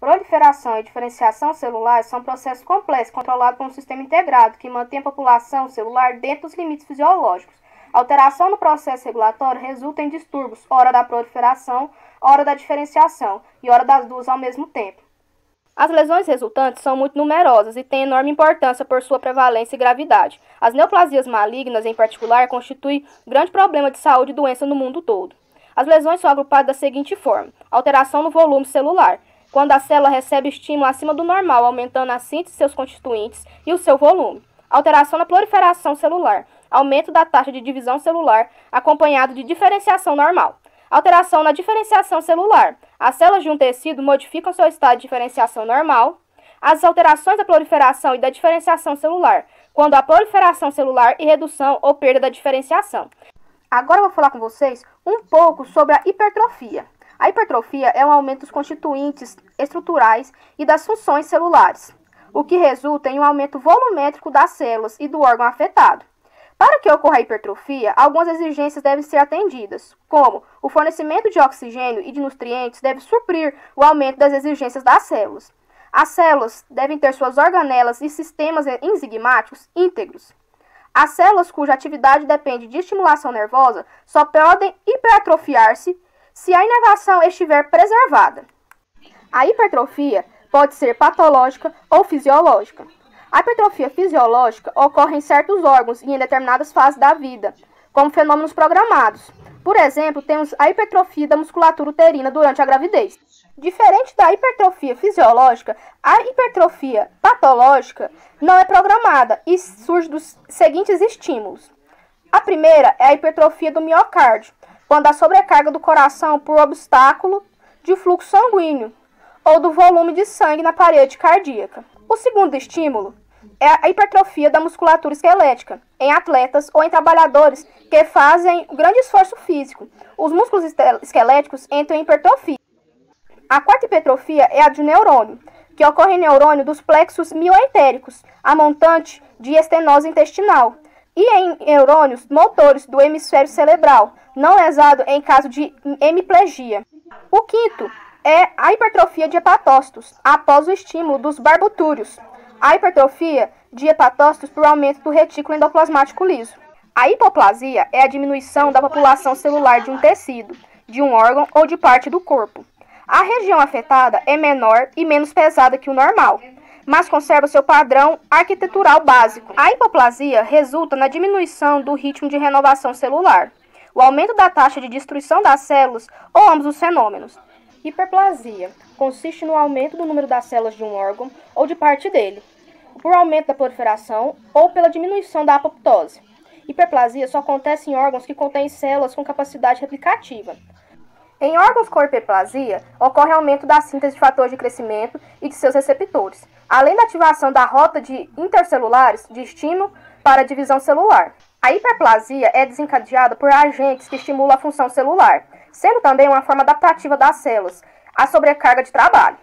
Proliferação e diferenciação celular são processos complexos controlados por um sistema integrado que mantém a população celular dentro dos limites fisiológicos. Alteração no processo regulatório resulta em distúrbios, ora da proliferação, ora da diferenciação, e ora das duas ao mesmo tempo. As lesões resultantes são muito numerosas e têm enorme importância por sua prevalência e gravidade. As neoplasias malignas, em particular, constituem grande problema de saúde e doença no mundo todo. As lesões são agrupadas da seguinte forma: alteração no volume celular, quando a célula recebe estímulo acima do normal, aumentando a síntese de seus constituintes e o seu volume. Alteração na proliferação celular, aumento da taxa de divisão celular, acompanhado de diferenciação normal. Alteração na diferenciação celular. As células de um tecido modificam seu estado de diferenciação normal. As alterações da proliferação e da diferenciação celular, quando há proliferação celular e redução ou perda da diferenciação. Agora eu vou falar com vocês um pouco sobre a hipertrofia. A hipertrofia é um aumento dos constituintes estruturais e das funções celulares, o que resulta em um aumento volumétrico das células e do órgão afetado. Para que ocorra a hipertrofia, algumas exigências devem ser atendidas, como o fornecimento de oxigênio e de nutrientes deve suprir o aumento das exigências das células. As células devem ter suas organelas e sistemas enzimáticos íntegros. As células cuja atividade depende de estimulação nervosa só podem hipertrofiar-se se a inervação estiver preservada. A hipertrofia pode ser patológica ou fisiológica. A hipertrofia fisiológica ocorre em certos órgãos e em determinadas fases da vida, como fenômenos programados. Por exemplo, temos a hipertrofia da musculatura uterina durante a gravidez. Diferente da hipertrofia fisiológica, a hipertrofia patológica não é programada e surge dos seguintes estímulos. A primeira é a hipertrofia do miocárdio, quando há sobrecarga do coração por obstáculo de fluxo sanguíneo ou do volume de sangue na parede cardíaca. O segundo estímulo é a hipertrofia da musculatura esquelética, em atletas ou em trabalhadores que fazem grande esforço físico. Os músculos esqueléticos entram em hipertrofia. A quarta hipertrofia é a de neurônio, que ocorre em neurônio dos plexos mioentéricos, a montante de estenose intestinal, e em neurônios motores do hemisfério cerebral, não lesado em caso de hemiplegia. O quinto é a hipertrofia de hepatócitos, após o estímulo dos barbitúrios. A hipertrofia de hepatócitos por aumento do retículo endoplasmático liso. A hipoplasia é a diminuição da população celular de um tecido, de um órgão ou de parte do corpo. A região afetada é menor e menos pesada que o normal, mas conserva seu padrão arquitetural básico. A hipoplasia resulta na diminuição do ritmo de renovação celular, o aumento da taxa de destruição das células ou ambos os fenômenos. Hiperplasia consiste no aumento do número das células de um órgão ou de parte dele, por aumento da proliferação ou pela diminuição da apoptose. Hiperplasia só acontece em órgãos que contêm células com capacidade replicativa. Em órgãos com hiperplasia, ocorre aumento da síntese de fatores de crescimento e de seus receptores, além da ativação da rota de intercelulares de estímulo para a divisão celular. A hiperplasia é desencadeada por agentes que estimulam a função celular, sendo também uma forma adaptativa das células à sobrecarga de trabalho.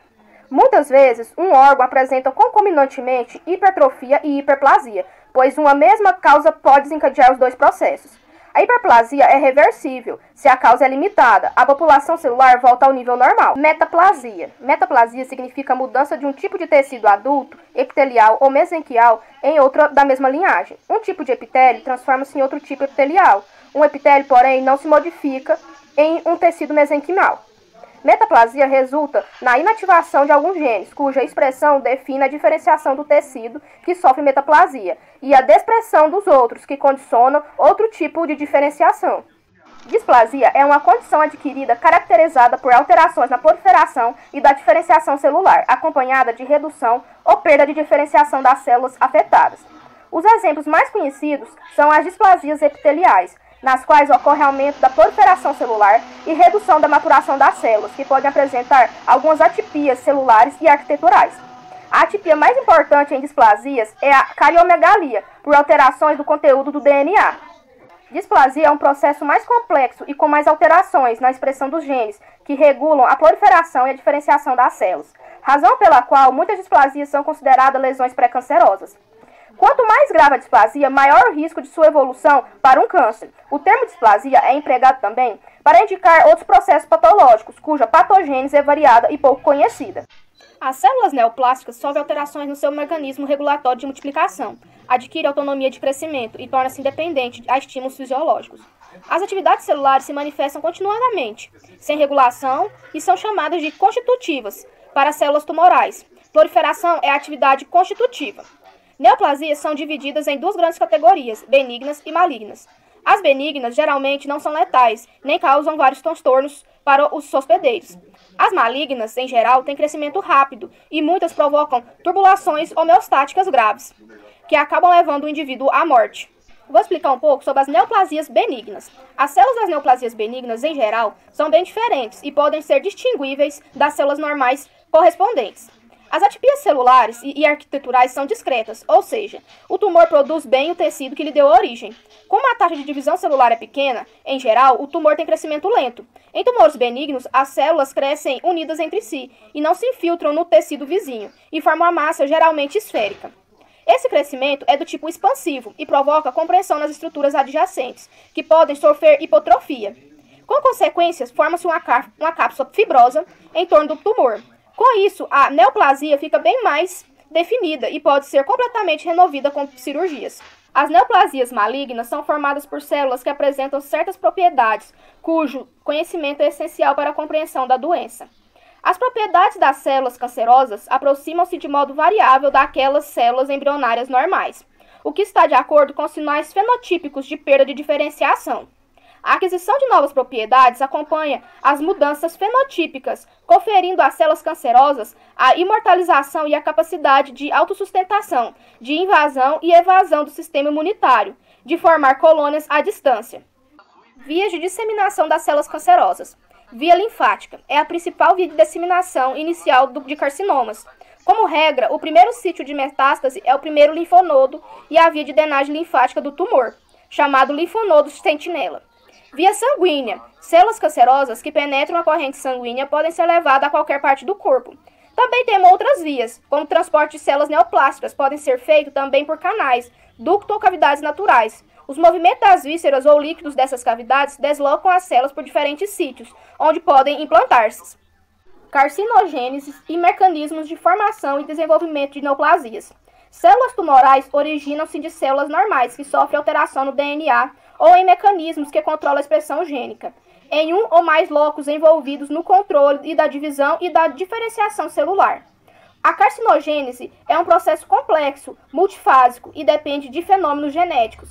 Muitas vezes, um órgão apresenta concomitantemente hipertrofia e hiperplasia, pois uma mesma causa pode desencadear os dois processos. A hiperplasia é reversível. Se a causa é limitada, a população celular volta ao nível normal. Metaplasia. Metaplasia significa a mudança de um tipo de tecido adulto, epitelial ou mesenquial, em outro da mesma linhagem. Um tipo de epitélio transforma-se em outro tipo epitelial. Um epitélio, porém, não se modifica em um tecido mesenquimal. Metaplasia resulta na inativação de alguns genes, cuja expressão define a diferenciação do tecido que sofre metaplasia, e a despressão dos outros, que condicionam outro tipo de diferenciação. Displasia é uma condição adquirida caracterizada por alterações na proliferação e da diferenciação celular, acompanhada de redução ou perda de diferenciação das células afetadas. Os exemplos mais conhecidos são as displasias epiteliais, nas quais ocorre aumento da proliferação celular e redução da maturação das células, que podem apresentar algumas atipias celulares e arquiteturais. A atipia mais importante em displasias é a cariomegalia, por alterações do conteúdo do DNA. Displasia é um processo mais complexo e com mais alterações na expressão dos genes, que regulam a proliferação e a diferenciação das células, razão pela qual muitas displasias são consideradas lesões pré-cancerosas. Quanto mais grave a displasia, maior o risco de sua evolução para um câncer. O termo displasia é empregado também para indicar outros processos patológicos, cuja patogênese é variada e pouco conhecida. As células neoplásticas sofrem alterações no seu mecanismo regulatório de multiplicação, adquirem autonomia de crescimento e tornam-se independentes a estímulos fisiológicos. As atividades celulares se manifestam continuadamente, sem regulação, e são chamadas de constitutivas para células tumorais. Proliferação é a atividade constitutiva. Neoplasias são divididas em duas grandes categorias, benignas e malignas. As benignas geralmente não são letais, nem causam vários transtornos para os hospedeiros. As malignas, em geral, têm crescimento rápido e muitas provocam turbulações homeostáticas graves, que acabam levando o indivíduo à morte. Vou explicar um pouco sobre as neoplasias benignas. As células das neoplasias benignas, em geral, são bem diferentes e podem ser distinguíveis das células normais correspondentes. As atipias celulares e arquiteturais são discretas, ou seja, o tumor produz bem o tecido que lhe deu origem. Como a taxa de divisão celular é pequena, em geral, o tumor tem crescimento lento. Em tumores benignos, as células crescem unidas entre si e não se infiltram no tecido vizinho e formam uma massa geralmente esférica. Esse crescimento é do tipo expansivo e provoca compressão nas estruturas adjacentes, que podem sofrer hipotrofia. Com consequências, forma-se uma cápsula fibrosa em torno do tumor. Com isso, a neoplasia fica bem mais definida e pode ser completamente removida com cirurgias. As neoplasias malignas são formadas por células que apresentam certas propriedades, cujo conhecimento é essencial para a compreensão da doença. As propriedades das células cancerosas aproximam-se de modo variável daquelas células embrionárias normais, o que está de acordo com sinais fenotípicos de perda de diferenciação. A aquisição de novas propriedades acompanha as mudanças fenotípicas, conferindo às células cancerosas a imortalização e a capacidade de autossustentação, de invasão e evasão do sistema imunitário, de formar colônias à distância. Vias de disseminação das células cancerosas. Via linfática é a principal via de disseminação inicial de carcinomas. Como regra, o primeiro sítio de metástase é o primeiro linfonodo e a via de drenagem linfática do tumor, chamado linfonodo sentinela. Via sanguínea. Células cancerosas que penetram a corrente sanguínea podem ser levadas a qualquer parte do corpo. Também temos outras vias, como o transporte de células neoplásticas, podem ser feito também por canais, ducto ou cavidades naturais. Os movimentos das vísceras ou líquidos dessas cavidades deslocam as células por diferentes sítios, onde podem implantar-se. Carcinogênese e mecanismos de formação e desenvolvimento de neoplasias. Células tumorais originam-se de células normais que sofrem alteração no DNA ou em mecanismos que controlam a expressão gênica, em um ou mais locos envolvidos no controle e da divisão e da diferenciação celular. A carcinogênese é um processo complexo, multifásico e depende de fenômenos genéticos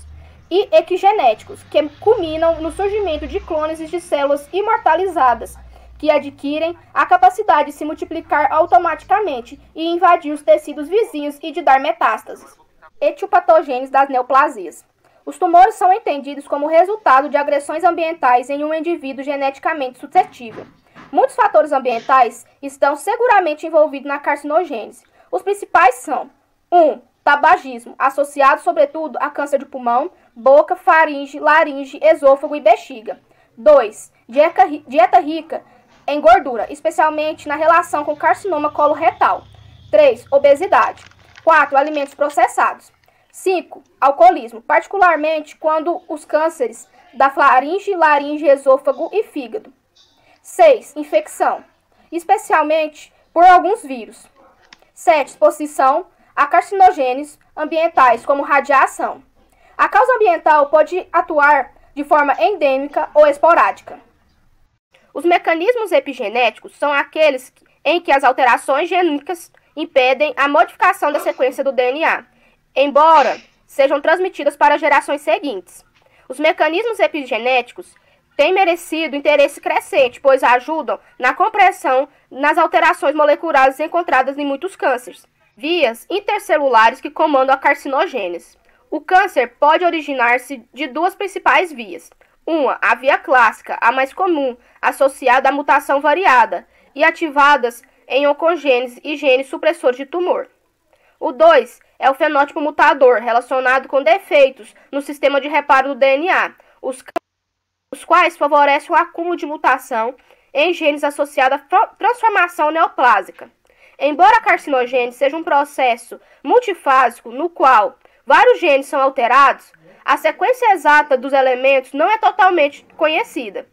e equigenéticos que culminam no surgimento de clones de células imortalizadas, que adquirem a capacidade de se multiplicar automaticamente e invadir os tecidos vizinhos e de dar metástases. Etiopatogênese das neoplasias. Os tumores são entendidos como resultado de agressões ambientais em um indivíduo geneticamente suscetível. Muitos fatores ambientais estão seguramente envolvidos na carcinogênese. Os principais são: 1. Tabagismo, associado sobretudo a câncer de pulmão, boca, faringe, laringe, esôfago e bexiga. 2. Dieta rica em gordura, especialmente na relação com carcinoma coloretal. 3. Obesidade. 4. Alimentos processados. 5. Alcoolismo, particularmente quando os cânceres da faringe, laringe, esôfago e fígado. 6. Infecção, especialmente por alguns vírus. 7. Exposição a carcinogênios ambientais, como radiação. A causa ambiental pode atuar de forma endêmica ou esporádica. Os mecanismos epigenéticos são aqueles em que as alterações gênicas impedem a modificação da sequência do DNA, embora sejam transmitidas para gerações seguintes. Os mecanismos epigenéticos têm merecido interesse crescente, pois ajudam na compreensão nas alterações moleculares encontradas em muitos cânceres. Vias intercelulares que comandam a carcinogênese. O câncer pode originar-se de duas principais vias. Uma, a via clássica, a mais comum, associada à mutação variada e ativadas em oncogênese e genes supressores de tumor. O 2 é o fenótipo mutador, relacionado com defeitos no sistema de reparo do DNA, os quais favorecem o acúmulo de mutação em genes associados à transformação neoplásica. Embora a carcinogênese seja um processo multifásico no qual vários genes são alterados, a sequência exata dos elementos não é totalmente conhecida.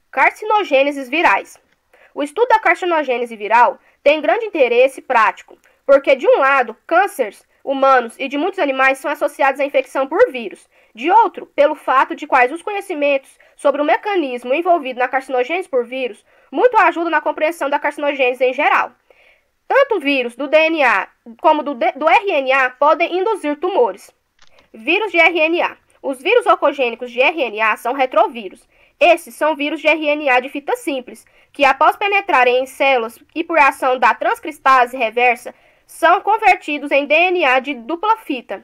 Carcinogêneses virais. O estudo da carcinogênese viral tem grande interesse prático, porque, de um lado, cânceres humanos e de muitos animais são associados à infecção por vírus. De outro, pelo fato de quais os conhecimentos sobre o mecanismo envolvido na carcinogênese por vírus muito ajudam na compreensão da carcinogênese em geral. Tanto o vírus do DNA como do RNA podem induzir tumores. Vírus de RNA. Os vírus oncogênicos de RNA são retrovírus. Esses são vírus de RNA de fita simples, que após penetrarem em células e por ação da transcristase reversa, são convertidos em DNA de dupla fita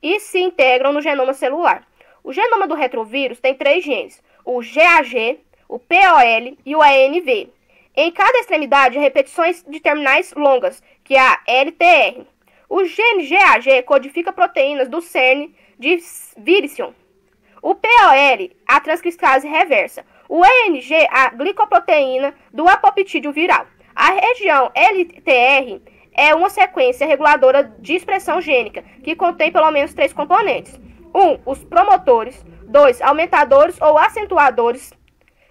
e se integram no genoma celular. O genoma do retrovírus tem 3 genes, o GAG, o POL e o ANV. Em cada extremidade, repetições de terminais longas, que é a LTR. O gene GAG codifica proteínas do cerne de Virizion. O POL, a transcristase reversa. O ANG, a glicoproteína do apoptídeo viral. A região LTR é uma sequência reguladora de expressão gênica, que contém pelo menos 3 componentes. 1. Os promotores. 2. Aumentadores ou acentuadores.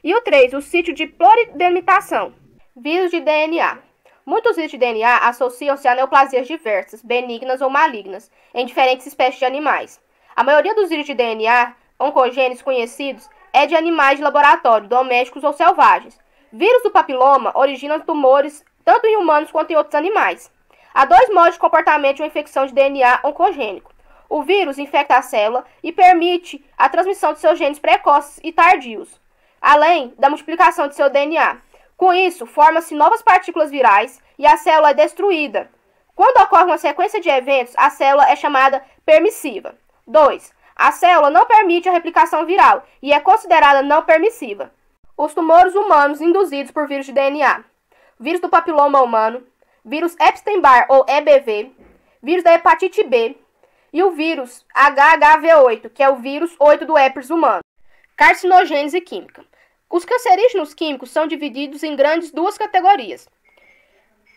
E o 3. O sítio de pluridelimitação. Vírus de DNA. Muitos vírus de DNA associam-se a neoplasias diversas, benignas ou malignas, em diferentes espécies de animais. A maioria dos vírus de DNA oncogênicos conhecidos é de animais de laboratório, domésticos ou selvagens. Vírus do papiloma originam tumores tanto em humanos quanto em outros animais. Há 2 modos de comportamento de uma infecção de DNA oncogênico. O vírus infecta a célula e permite a transmissão de seus genes precoces e tardios, além da multiplicação de seu DNA. Com isso, formam-se novas partículas virais e a célula é destruída. Quando ocorre uma sequência de eventos, a célula é chamada permissiva. 2. A célula não permite a replicação viral e é considerada não permissiva. Os tumores humanos induzidos por vírus de DNA. Vírus do papiloma humano, vírus Epstein-Barr ou EBV, vírus da hepatite B e o vírus HHV8, que é o vírus 8 do herpes humano. Carcinogênese química. Os cancerígenos químicos são divididos em grandes 2 categorias: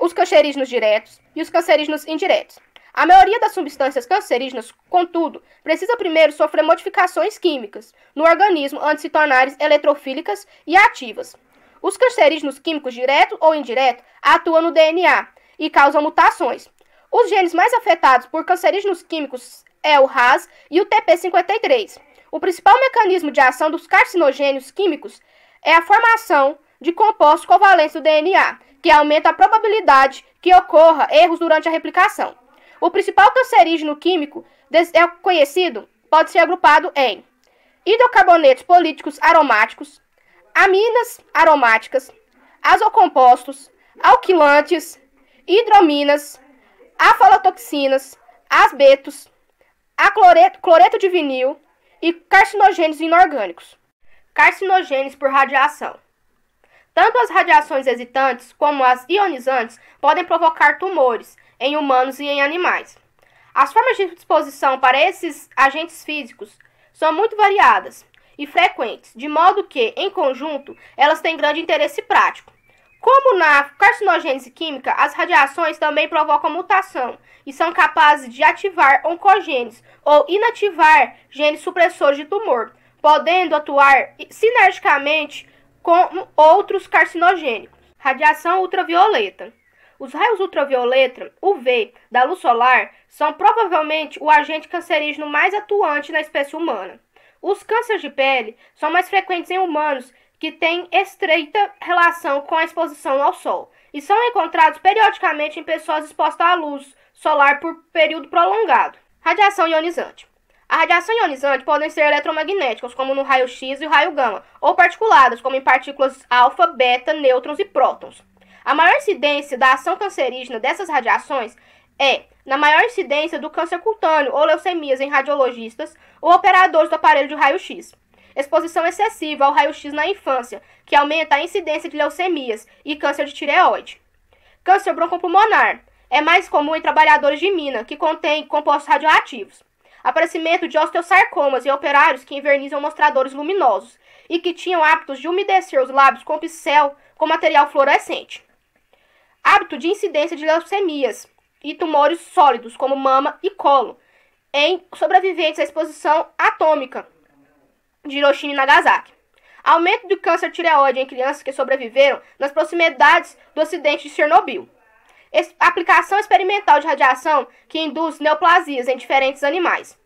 os cancerígenos diretos e os cancerígenos indiretos. A maioria das substâncias cancerígenas, contudo, precisa primeiro sofrer modificações químicas no organismo antes de se tornarem eletrofílicas e ativas. Os cancerígenos químicos diretos ou indiretos atuam no DNA e causam mutações. Os genes mais afetados por cancerígenos químicos é o RAS e o TP53. O principal mecanismo de ação dos carcinogênios químicos é a formação de compostos covalentes do DNA, que aumenta a probabilidade que ocorra erros durante a replicação. O principal cancerígeno químico conhecido pode ser agrupado em hidrocarbonetos políticos aromáticos, aminas aromáticas, azocompostos, alquilantes, hidrominas, aflatoxinas, asbetos, cloreto de vinil e carcinogênios inorgânicos. Carcinogênios por radiação. Tanto as radiações excitantes como as ionizantes podem provocar tumores em humanos e em animais. As formas de exposição para esses agentes físicos são muito variadas e frequentes, de modo que, em conjunto, elas têm grande interesse prático. Como na carcinogênese química, as radiações também provocam mutação e são capazes de ativar oncogenes ou inativar genes supressores de tumor, podendo atuar sinergicamente com outros carcinogênicos. Radiação ultravioleta. Os raios ultravioleta, UV, da luz solar, são provavelmente o agente cancerígeno mais atuante na espécie humana. Os cânceres de pele são mais frequentes em humanos que têm estreita relação com a exposição ao sol e são encontrados periodicamente em pessoas expostas à luz solar por período prolongado. Radiação ionizante. A radiação ionizante podem ser eletromagnéticas, como no raio-x e o raio gama, ou particuladas, como em partículas alfa, beta, nêutrons e prótons. A maior incidência da ação cancerígena dessas radiações é na maior incidência do câncer cutâneo ou leucemias em radiologistas ou operadores do aparelho de raio-x. Exposição excessiva ao raio-x na infância, que aumenta a incidência de leucemias e câncer de tireoide. Câncer broncopulmonar é mais comum em trabalhadores de mina, que contêm compostos radioativos. Aparecimento de osteosarcomas em operários que invernizam mostradores luminosos e que tinham hábitos de umedecer os lábios com pincel com material fluorescente. Hábito de incidência de leucemias e tumores sólidos, como mama e colo, em sobreviventes à exposição atômica de Hiroshima e Nagasaki. Aumento do câncer de tireoide em crianças que sobreviveram nas proximidades do acidente de Chernobyl. Aplicação experimental de radiação que induz neoplasias em diferentes animais.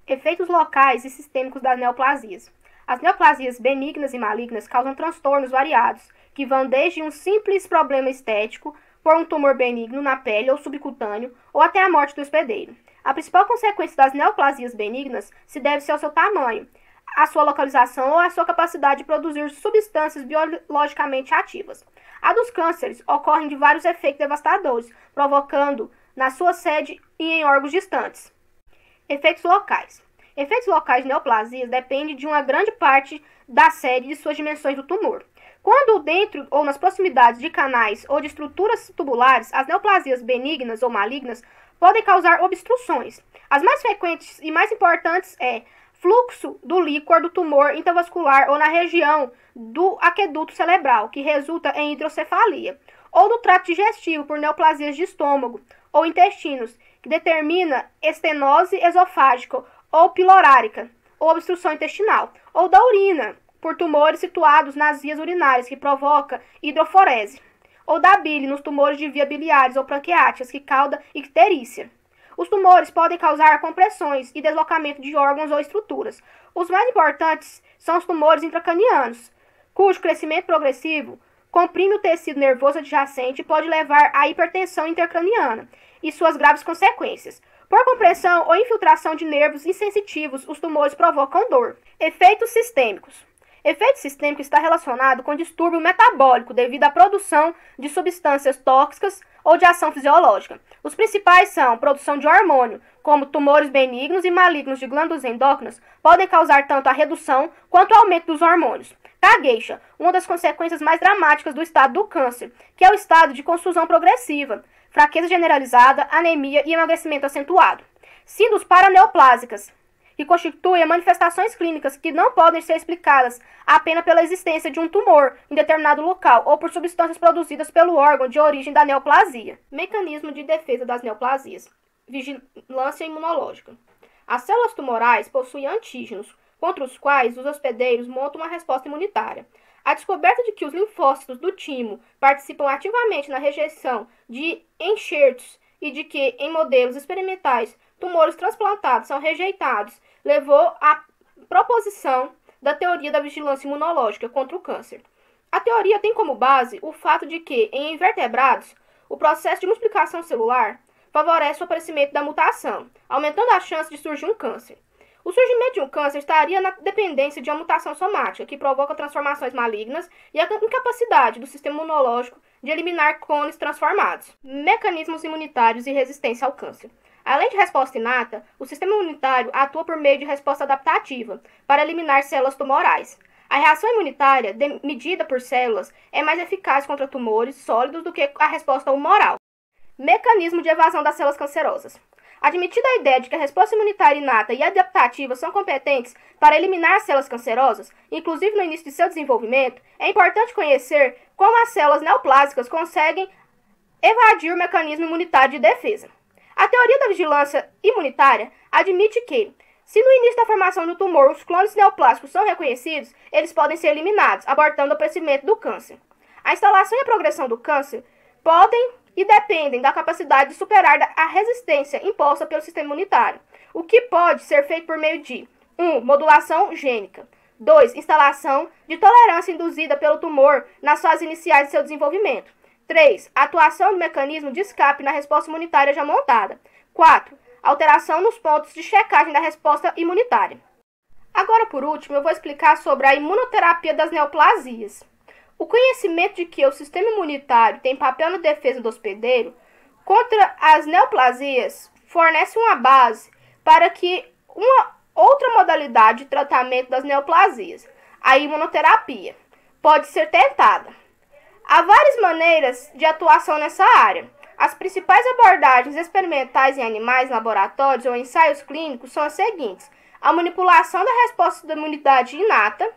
Efeitos locais e sistêmicos das neoplasias. As neoplasias benignas e malignas causam transtornos variados, que vão desde um simples problema estético, por um tumor benigno na pele ou subcutâneo, ou até a morte do hospedeiro. A principal consequência das neoplasias benignas se deve ao seu tamanho, à sua localização ou à sua capacidade de produzir substâncias biologicamente ativas. A dos cânceres ocorrem de vários efeitos devastadores, provocando na sua sede e em órgãos distantes. Efeitos locais. Efeitos locais de neoplasias dependem de uma grande parte da sede e de suas dimensões do tumor. Quando dentro ou nas proximidades de canais ou de estruturas tubulares, as neoplasias benignas ou malignas podem causar obstruções. As mais frequentes e mais importantes é fluxo do líquor do tumor intravascular ou na região do aqueduto cerebral, que resulta em hidrocefalia, ou no trato digestivo por neoplasias de estômago ou intestinos, que determina estenose esofágica ou pilorárica, ou obstrução intestinal, ou da urina, por tumores situados nas vias urinárias, que provoca hidroforese, ou da bile nos tumores de via biliares ou pancreáticas, que causa icterícia. Os tumores podem causar compressões e deslocamento de órgãos ou estruturas. Os mais importantes são os tumores intracranianos, cujo crescimento progressivo comprime o tecido nervoso adjacente e pode levar à hipertensão intracraniana e suas graves consequências. Por compressão ou infiltração de nervos insensitivos, os tumores provocam dor. Efeitos sistêmicos. Efeito sistêmico está relacionado com distúrbio metabólico devido à produção de substâncias tóxicas ou de ação fisiológica. Os principais são produção de hormônio, como tumores benignos e malignos de glândulas endócrinas, podem causar tanto a redução quanto o aumento dos hormônios. Gagueixa, uma das consequências mais dramáticas do estado do câncer, que é o estado de confusão progressiva, fraqueza generalizada, anemia e emagrecimento acentuado. Síndromes paraneoplásicas, que constituem manifestações clínicas que não podem ser explicadas apenas pela existência de um tumor em determinado local ou por substâncias produzidas pelo órgão de origem da neoplasia. Mecanismo de defesa das neoplasias. Vigilância imunológica. As células tumorais possuem antígenos, contra os quais os hospedeiros montam uma resposta imunitária. A descoberta de que os linfócitos do timo participam ativamente na rejeição de enxertos e de que, em modelos experimentais, tumores transplantados são rejeitados, levou à proposição da teoria da vigilância imunológica contra o câncer. A teoria tem como base o fato de que, em invertebrados, o processo de multiplicação celular favorece o aparecimento da mutação, aumentando a chance de surgir um câncer. O surgimento de um câncer estaria na dependência de uma mutação somática, que provoca transformações malignas e a incapacidade do sistema imunológico de eliminar clones transformados. Mecanismos imunitários e resistência ao câncer. Além de resposta inata, o sistema imunitário atua por meio de resposta adaptativa para eliminar células tumorais. A reação imunitária, medida por células, é mais eficaz contra tumores sólidos do que a resposta humoral. Mecanismo de evasão das células cancerosas. Admitida a ideia de que a resposta imunitária inata e adaptativa são competentes para eliminar as células cancerosas, inclusive no início de seu desenvolvimento, é importante conhecer como as células neoplásicas conseguem evadir o mecanismo imunitário de defesa. A teoria da vigilância imunitária admite que, se no início da formação do tumor os clones neoplásicos são reconhecidos, eles podem ser eliminados, abortando o crescimento do câncer. A instalação e a progressão do câncer podem e dependem da capacidade de superar a resistência imposta pelo sistema imunitário, o que pode ser feito por meio de 1. Modulação gênica. 2. Instalação de tolerância induzida pelo tumor nas fases iniciais de seu desenvolvimento. 3. Atuação do mecanismo de escape na resposta imunitária já montada. 4. Alteração nos pontos de checagem da resposta imunitária. Agora, por último, eu vou explicar sobre a imunoterapia das neoplasias. O conhecimento de que o sistema imunitário tem papel na defesa do hospedeiro contra as neoplasias fornece uma base para que uma outra modalidade de tratamento das neoplasias, a imunoterapia, pode ser tentada. Há várias maneiras de atuação nessa área. As principais abordagens experimentais em animais, laboratórios ou ensaios clínicos são as seguintes: a manipulação da resposta da imunidade inata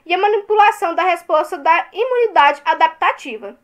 e a manipulação da resposta da imunidade adaptativa.